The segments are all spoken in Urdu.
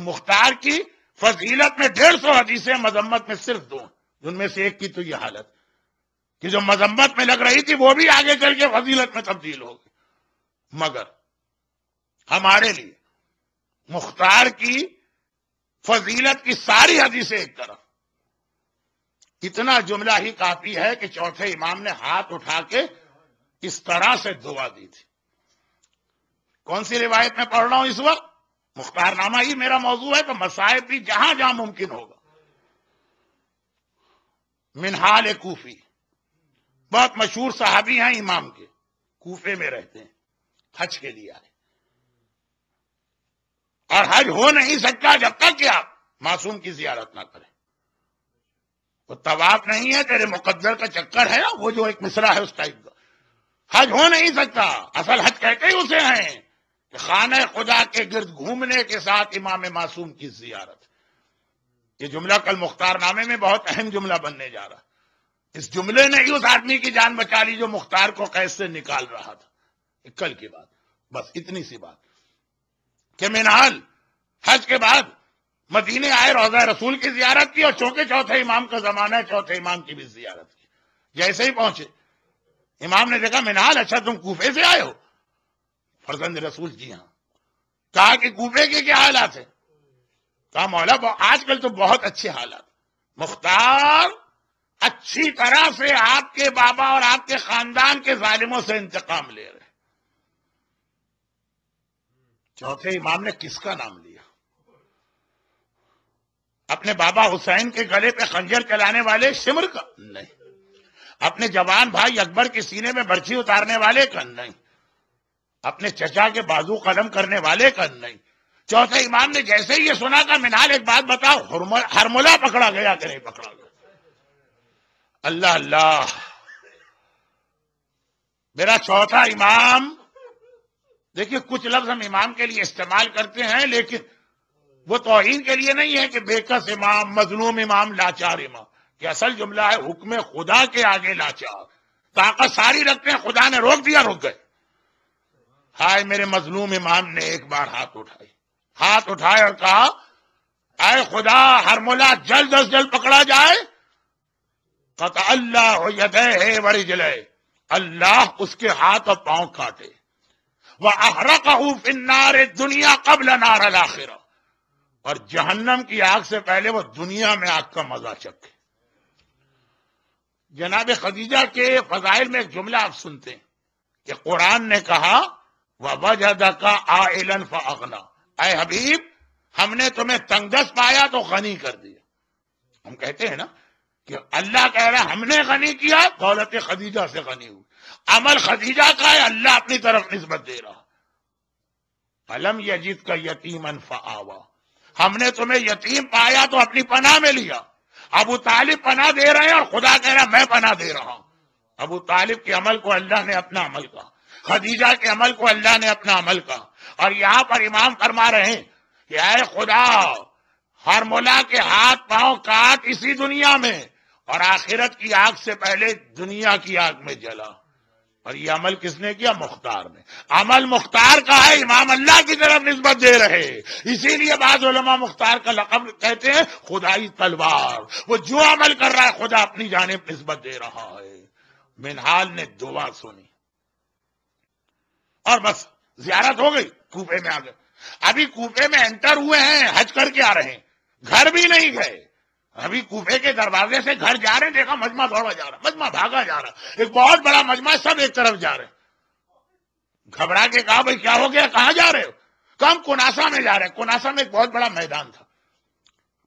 مختار کی فضیلت میں 150 حدیثیں، مذمت میں صرف 2، جن میں سے ایک کی تو یہ حالت کہ جو مذمت میں لگ رہی تھی وہ بھی آگے چل کے فضیلت میں تبدیل ہو گئی۔ مگر ہمارے لیے مختار کی فضیلت کی ساری حدیثیں ایک طرف، اتنا جملہ ہی کافی ہے کہ چوتھے امام نے ہاتھ اٹھا کے اس طرح سے دعا دی تھی۔ کون سی روایت میں پڑھ رہا ہوں اس وقت؟ مختار نامہ ہی میرا موضوع ہے تو مصائب بھی جہاں جہاں ممکن ہوگا۔ منہال کوفی، بہت مشہور صحابی ہیں امام کے، کوفے میں رہتے ہیں، حج کے لیے آئے، اور حج ہو نہیں سکتا جب تک کہ آپ معصوم کی زیارت نہ کریں۔ وہ طواف نہیں ہے، تیرے مقدر کا چکر ہے نا، وہ جو ایک مصرع ہے اس ٹائپ کا۔ حج ہو نہیں سکتا، اصل حج کہتے ہی اسے ہیں کہ خانہ خدا کے گرد گھومنے کے ساتھ امام معصوم کی زیارت۔ یہ جملہ کل مختار نامے میں بہت اہم جملہ بننے جا رہا۔ اس جملے نے ہی اس آدمی کی جان بچا لی جو مختار کو قید سے نکال رہا تھا۔ کل کی بات، بس اتنی سی بات کہ منہال حج کے بعد مدینے آئے، روضہ رسول کی زیارت کی، اور چونکہ چوتھے امام کا زمانہ ہے چوتھے امام کی بھی زیارت کی۔ جیسے ہی پہنچے امام نے دیکھا منہال اچھا تم کوفے سے آئے ہو؟ فرزند رسول جی ہاں۔ کہا کہ کوفے کے کیا حالات ہیں؟ کہا مولا آج کل تو بہت اچھے حالات، مختار اچھی طرح سے آپ کے بابا اور آپ کے خاندان کے ظالموں سے انتقام لے رہے۔ چوتھے امام نے کس کا نام لیا؟ اپنے بابا حسین کے گلے پہ خنجر چلانے والے شمر کا؟ نہیں۔ اپنے جوان بھائی اکبر کے سینے میں برچھی اتارنے والے کا؟ نہیں۔ اپنے چچا کے بازو قلم کرنے والے کا؟ نہیں۔ چوتھے امام نے جیسے ہی یہ سنا کہ منہال ایک بات بتاؤ، ہرملہ پکڑا گیا کہ نہیں پکڑا گیا؟ اللہ اللہ، میرا چوتھا امام، دیکھیے کچھ لفظ ہم امام کے لیے استعمال کرتے ہیں لیکن وہ توہین کے لیے نہیں ہے کہ بےکس امام، مظلوم امام، لاچار امام، کہ اصل جملہ ہے حکم خدا کے آگے لاچار، طاقت ساری رکھتے ہیں، خدا نے روک دیا رک گئے۔ ہائے میرے مظلوم امام نے ایک بار ہاتھ اٹھائے اور کہا اے خدا ہرملہ جلد از جلد پکڑا جائے، قطع اللہ یدیہ ورجلہ، اللہ اس کے ہاتھ اور پاؤں کاٹے، وَأَحْرَقَهُ فِي النَّارِ الدُّنْيَا قَبْلَ نَارِ الْآخِرَةِ، اور جہنم کی آگ سے پہلے وہ دنیا میں آگ کا مزہ چکھے۔ جناب خدیجہ کے فضائل میں ایک جملہ آپ سنتے ہیں کہ قرآن نے کہا وَوَجَدَكَ عَائِلًا فَأَغْنَىٰ، اے حبیب ہم نے تمہیں تنگ دست پایا تو غنی کر دیا۔ ہم کہتے ہیں نا کہ اللہ کہہ رہا ہے ہم نے غنی کیا، دولت خدیجہ سے غنی ہوئی، عمل خدیجہ کا ہے، اللہ اپنی طرف نسبت دے رہا۔ الم یجدک یتیما فآویٰ، ہم نے تمہیں یتیم پایا تو اپنی پناہ میں لیا۔ ابو طالب پناہ دے رہے ہیں اور خدا کہہ رہا ہے میں پناہ دے رہا ہوں۔ ابو طالب کے عمل کو اللہ نے اپنا عمل کہا، خدیجہ کے عمل کو اللہ نے اپنا عمل کہا، اور یہاں پر امام فرما رہے ہیں کہ اے خدا ہرملہ کے ہاتھ پاؤں کاٹ اسی دنیا میں، اور آخرت کی آگ سے پہلے دنیا کی آگ میں جلا۔ اور یہ عمل کس نے کیا؟ مختار نے۔ عمل مختار کا ہے، امام اللہ کی طرف نسبت دے رہے، اسی لیے بعض علماء مختار کا لقب کہتے ہیں خدائی تلوار، وہ جو عمل کر رہا ہے خدا اپنی جانب نسبت دے رہا ہے۔ منہال نے دعا سنی اور بس زیارت ہو گئی، کوفے میں آ گئے۔ ابھی کوفے میں انٹر ہوئے ہیں، حج کر کے آ رہے ہیں، گھر بھی نہیں گئے، ابھی کوفے کے دروازے سے گھر جا رہے ہیں، دیکھا مجمع دوڑا جا رہا، مجمع بھاگا جا رہا، ایک بہت بڑا مجمع، سب ایک طرف جا رہے ہیں۔ گھبرا کے کہا بھائی کیا ہو گیا، کہاں جا رہے ہو؟ کہا ہم کناسا میں جا رہے ہیں۔ کناسا میں ایک بہت بڑا میدان تھا۔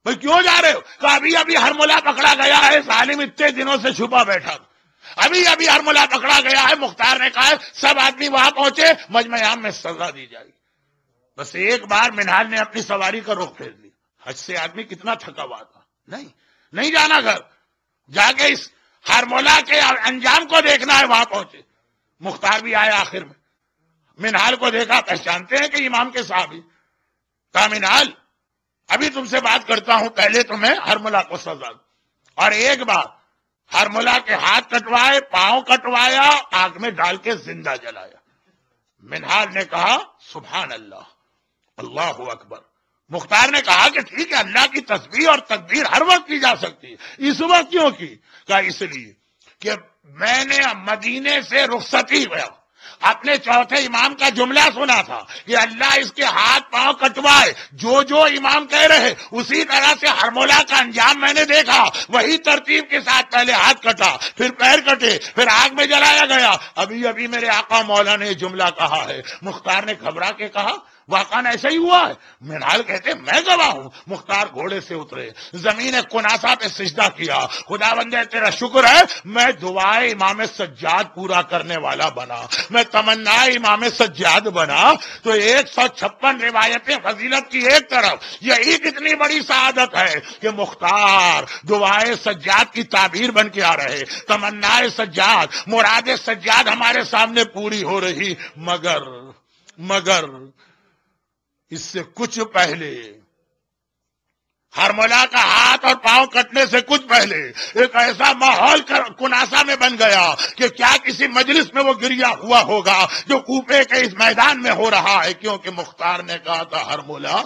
بھائی کیوں جا رہے ہو؟ کہا ابھی ہرملہ پکڑا گیا ہے، ظالم اتنے دنوں سے چھپا بیٹھا تھا، ابھی ہرملہ پکڑا گیا ہے، مختار نے کہا ہے سب آدمی وہاں پہنچے، مجمع عام میں سزا دی جائے گی۔ بس ایک بار منہال نے اپنی سواری کا رخ پھیر لیا۔ حج سے آدمی کتنا تھکا ہوا تھا، نہیں جانا گھر، جا کے اس ہرملہ کے انجام کو دیکھنا ہے۔ وہاں پہنچے، مختار بھی آیا آخر میں، منہال کو دیکھا، پہچانتے ہیں کہ امام کے صحابی، کہا منہال ابھی تم سے بات کرتا ہوں، پہلے تمہیں ہرملہ کو سزا دو۔ اور ایک بار ہرملہ کے ہاتھ کٹوائے، پاؤں کٹوایا، آگ میں ڈال کے زندہ جلایا۔ منہال نے کہا سبحان اللہ، اللہ اکبر، مختار نے کہا کہ ٹھیک ہے، اللہ کی تسبیح اور تکبیر ہر وقت کی جا سکتی ہے، اس وقت کیوں کی؟ کہا اس لیے کہ میں نے مدینے سے رخصتی ہوا، اپنے چوتھے امام کا جملہ سنا تھا کہ اللہ اس کے ہاتھ پاؤں کٹوائے، جو امام کہہ رہے اسی طرح سے ہرمولا کا انجام میں نے دیکھا، وہی ترتیب کے ساتھ پہلے ہاتھ کٹا، پھر پیر کٹے، پھر آگ میں جلایا گیا۔ ابھی میرے آقا مولا نے جملہ کہا ہے۔ مختار نے گھبرا کے کہا واقعا ایسا ہی ہوا ہے؟ منہال کہتے میں گواہ ہوں۔ مختار گھوڑے سے اترے، زمین کناسا پہ سجدہ کیا، خدا بندے تیرا شکر ہے میں دعائے امام سجاد پورا کرنے والا بنا، میں تمنا امام سجاد بنا۔ تو 156 روایتیں فضیلت کی ایک طرف، یہی کتنی بڑی سعادت ہے کہ مختار دعائے سجاد کی تعبیر بن کے آ رہے، تمنا سجاد، مراد سجاد ہمارے سامنے پوری ہو رہی۔ مگر اس سے کچھ پہلے، ہرملا کا ہاتھ اور پاؤں کٹنے سے کچھ پہلے ایک ایسا ماحول کناسا میں بن گیا کہ کیا کسی مجلس میں وہ گریا ہوا ہوگا جو کوفے کے اس میدان میں ہو رہا ہے، کیونکہ مختار نے کہا تھا ہرملا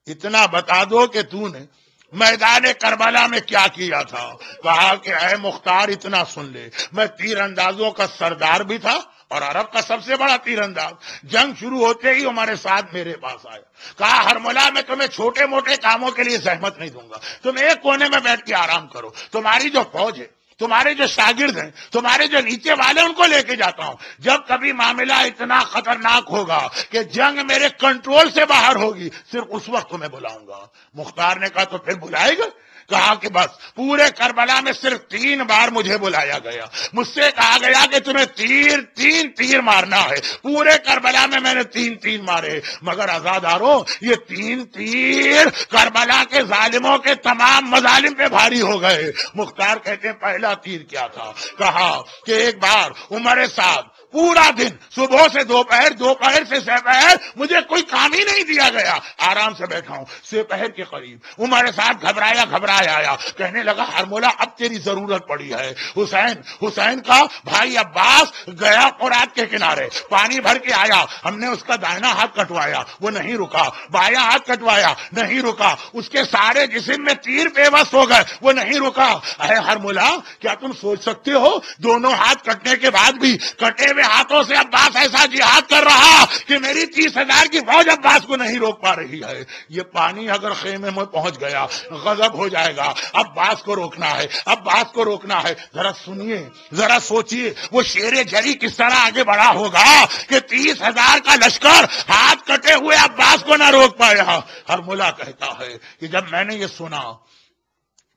اتنا بتا دو کہ تو نے میدان کربلا میں کیا کیا تھا۔ کہا کہ اے مختار اتنا سن لے، میں تیر اندازوں کا سردار بھی تھا اور عرب کا سب سے بڑا تیر انداز۔ جنگ شروع ہوتے ہی ہمارے ساتھ میرے پاس آیا، کہا ہرملا میں تمہیں چھوٹے موٹے کاموں کے لیے زحمت نہیں دوں گا، تم ایک کونے میں بیٹھ کے آرام کرو، تمہاری جو فوج ہے، تمہارے جو شاگرد ہیں، تمہارے جو نیچے والے، ان کو لے کے جاتا ہوں۔ جب کبھی معاملہ اتنا خطرناک ہوگا کہ جنگ میرے کنٹرول سے باہر ہوگی، صرف اس وقت تمہیں بلاؤں گا۔ مختار نے کہا تو پھر بلائے گا؟ کہا کہ بس پورے کربلا میں صرف 3 بار مجھے بلایا گیا، مجھ سے کہا گیا کہ تمہیں تین تیر مارنا ہے۔ پورے کربلا میں نے 3 مارے، مگر عزاداروں یہ 3 تیر کربلا کے ظالموں کے تمام مظالم پہ بھاری ہو گئے۔ مختار کہتے ہیں پہلا تیر کیا تھا؟ کہا کہ ایک بار عمر سعد پورا دن صبح سے دوپہر، دوپہر سے سپہر مجھے کوئی کام ہی نہیں دیا گیا، آرام سے بیٹھا ہوں۔ سپہر کے قریب عمر سعد گھبرایا آیا، کہنے لگا ہرمولا اب تیری ضرورت پڑی ہے۔ حسین کا بھائی عباس گیا فرات کے کنارے، پانی بھر کے آیا، ہم نے اس کا دائنا ہاتھ کٹوایا، وہ نہیں رکا، بایاں ہاتھ کٹوایا، نہیں رکا، اس کے سارے جسم میں تیر بے بس ہو گئے، وہ نہیں رکا۔ اے ہرمولا کیا تم سوچ سکتے ہو دونوں ہاتھ کٹنے کے بعد بھی کٹے ہوئے ہاتھوں سے عباس ایسا جہاد کر رہا کہ میری 30,000 کی فوج عباس کو نہیں روک پا رہی ہے۔ یہ پانی اگر خیمے میں پہنچ گیا غضب ہو جائے گا، عباس کو روکنا ہے، عباس کو روکنا ہے۔ ذرا سنیے، ذرا سوچیے وہ شیر جری کس طرح آگے بڑھا ہوگا کہ 30,000 کا لشکر ہاتھ کٹے ہوئے عباس کو نہ روک پایا۔ ہرملا کہتا ہے کہ جب میں نے یہ سنا،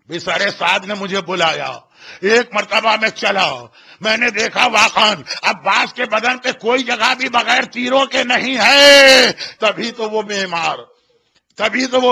بسر سعد نے مجھے بلایا، ایک مرتبہ میں چلا، میں نے دیکھا واقعاً عباس کے بدن پہ کوئی جگہ بھی بغیر تیروں کے نہیں ہے۔ تبھی تو وہ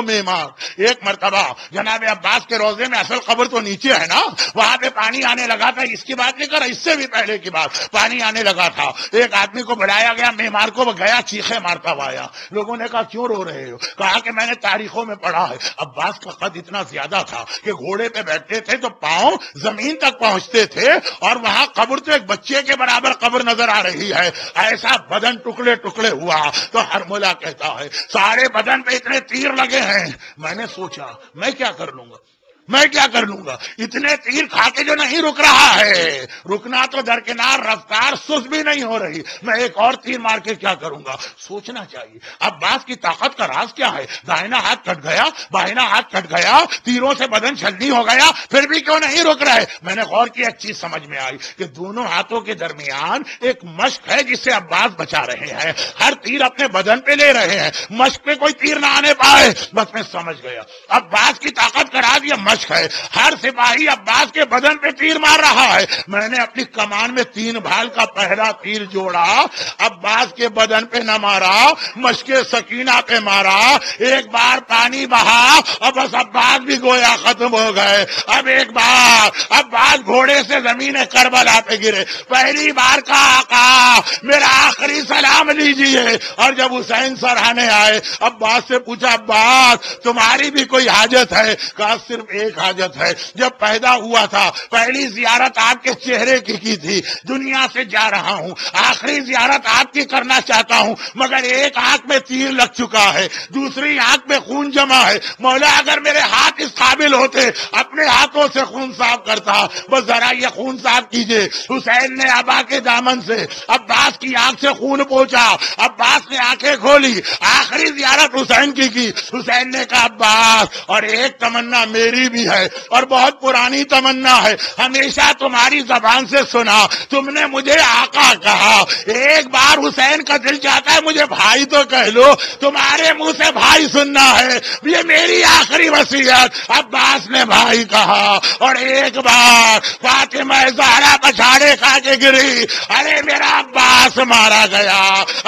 معمار ایک مرتبہ جناب عباس کے روزے میں، اصل قبر تو نیچے ہے نا، وہاں پہ پانی آنے لگا تھا۔ اس کی بات نہیں کر رہا، اس سے بھی پہلے کی بات، پانی آنے لگا تھا، ایک آدمی کو بلایا گیا، معمار کو، وہ گیا چیخے مارتا ہوا آیا۔ لوگوں نے کہا کیوں رو رہے ہو؟ کہا کہ میں نے تاریخوں میں پڑھا ہے عباس کا قد اتنا زیادہ تھا کہ گھوڑے پہ بیٹھتے تھے تو پاؤں زمین تک پہنچتے تھے، اور وہاں قبر تو ایک بچے کے برابر قبر نظر آ رہی ہے، ایسا بدن ٹکڑے ٹکڑے ہوا۔ تو ہرملا کہتا ہے سارے بدن پہ اتنے تیر لگے ہیں، میں نے سوچا میں کیا کر لوں گا، اتنے تیر کھا کے جو نہیں رک رہا ہے، رکنا تو درکنار، رفتار سست بھی نہیں ہو رہی، میں ایک اور تیر مار کے کیا کروں گا، سوچنا چاہیے عباس کی طاقت کا راز کیا ہے۔ دائنا ہاتھ کٹ گیا، بائنا ہاتھ کٹ گیا، تیروں سے بدن چھلنی ہو گیا، پھر بھی کیوں نہیں رک رہے؟ میں نے غور کیا، ایک چیز سمجھ میں آئی کہ دونوں ہاتھوں کے درمیان ایک مشق ہے جس سے عباس بچا رہے ہیں، ہر تیر اپنے بدن پہ لے رہے ہیں، مشق پہ کوئی تیر نہ آنے پائے۔ بس میں سمجھ گیا عباس کی طاقت کا راز یہ مشق ہے، ہر سپاہی عباس کے بدن پہ تیر مار رہا ہے۔ میں نے اپنی کمان میں 3 بھال کا پہلا تیر جوڑا، عباس کے بدن پہ نہ مارا، مشق سکینہ پہ مارا، ایک بار پانی بہا اور بس عباس بھی گویا ختم ہو گئے۔ اب ایک بار عباس گھوڑے سے زمین کربلا پہ گرے، پہلی بار کا آقا میرا آخری سلام لیجیے۔ اور جب حسین سرہانے آئے، عباس سے پوچھا عباس تمہاری بھی کوئی حاجت ہے؟ کہا صرف ایک حاجت ہے، جب پیدا ہوا تھا پہلی زیارت آپ کے چہرے کی تھی، دنیا سے جا رہا ہوں آخری زیارت آپ کی کرنا چاہتا ہوں، مگر ایک آنکھ میں تیر لگ چکا ہے، دوسری آنکھ میں خون جمع ہے، مولا اگر میرے ہاتھ اس قابل ہوتے اپنے ہاتھوں سے خون صاف کرتا، بس ذرا یہ خون صاف کیجئے۔ حسین نے ابا کے دامن سے عباس کی آنکھ سے خون پہنچا، عباس نے آنکھیں کھولی، آخری زیارت حسین کی حسین نے کہا عباس اور ایک تمنا میری بھی ہے اور بہت پرانی تمنا ہے، ہمیشہ تمہاری زبان سے سنا، تم نے مجھے آقا کہا، ایک بار حسین کا دل چاہتا ہے مجھے بھائی تو کہہ لو، تمہارے منہ سے بھائی سننا ہے، یہ میری آخری وصیت۔ عباس نے بھائی کہا اور ایک بار فاطمہ زہرا پچھاڑے کھا کے گری، ارے میرا عباس مارا گیا،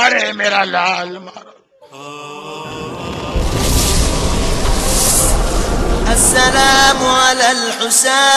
ارے میرا لال مارا۔ السلام على الحسين